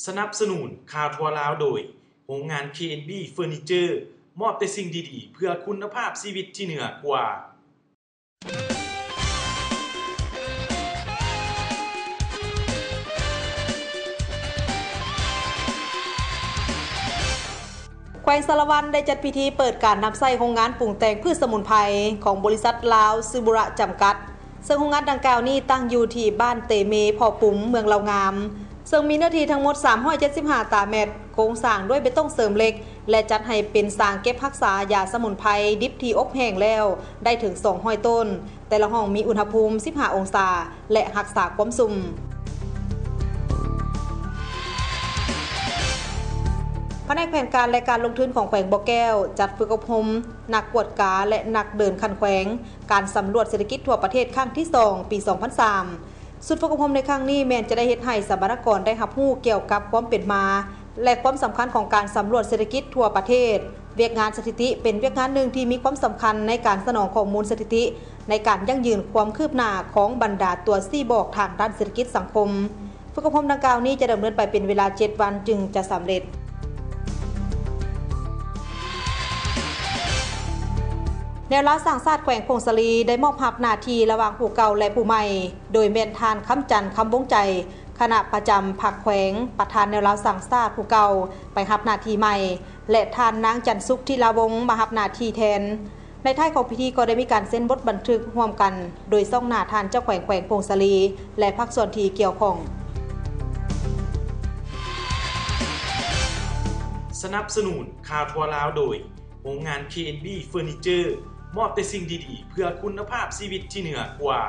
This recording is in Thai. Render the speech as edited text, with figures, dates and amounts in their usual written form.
สนับสนุนข่าวทั่วลาวโดยโรงงาน KNB เฟอร์นิเจอร์มอบแต่สิ่งดีๆเพื่อคุณภาพชีวิตที่เหนือกว่าแขวงสารวัตรได้จัดพิธีเปิดการนำใส่โรงงานปรุงแต่งพืชสมุนไพรของบริษัทลาวซึบุระจำกัดซึ่งโรงงานดังกล่าวนี้ตั้งอยู่ที่บ้านเตเมพอปุ๋มเมืองลาวงามซึ่งมีเนื้อที่ทั้งหมด375ตารางเมตรโครงสร้างด้วยเบตงเสริมเหล็กและจัดให้เป็นสร้างเก็บรักษายาสมุนไพรดิบที่อบแห้งแล้วได้ถึง200ต้นแต่ละห้องมีอุณหภูมิ15องศาและรักษาความสุ่มแผนกแผนการและการลงทุนของแขวงบ่อแก้วจัดฝึกอบรมนักกวดกาและนักเดินคันแขวงการสำรวจเศรษฐกิจทั่วประเทศครั้งที่2ปี2003สุดฝึกอบรมในครั้งนี้แม้นจะได้เฮ็ดให้สถาปนิกได้รับรู้เกี่ยวกับความเป็นมาและความสำคัญของการสำรวจเศรษฐกิจทั่วประเทศเวียกงานสถิติเป็นเวียกงานหนึ่งที่มีความสำคัญในการสนองข้อมูลสถิติในการยั่งยืนความคืบหน้าของบรรดาตัวซี่บอกทางด้านเศรษฐกิจสังคมฝึกอบรมดังกล่าวนี้จะดำเนินไปเป็นเวลา7วันจึงจะสำเร็จแนวรัฐสร้างชาติแขวงพงศลีได้มอบรับหน้าที่ระหว่างผู้เก่าและผู้ใหม่โดยแม่นทานคำจันทร์คำบงใจคณะประจำพรรคแขวงประธานแนวรัฐสร้างชาติผู้เก่าไปรับหน้าที่ใหม่และทานนางจันสุขธีรวงศ์มารับหน้าที่แทนในท้ายของพิธีก็ได้มีการเซ็นบทบันทึกร่วมกันโดยส่งหน้าทานเจ้าแขวงพงศลีและภาคส่วนที่เกี่ยวข้องสนับสนุนข่าวทั่วลาวโดยโรงงาน KNB เฟอร์นิเจอร์มอบแต่สิ่งดีๆเพื่อคุณภาพชีวิตที่เหนือกว่า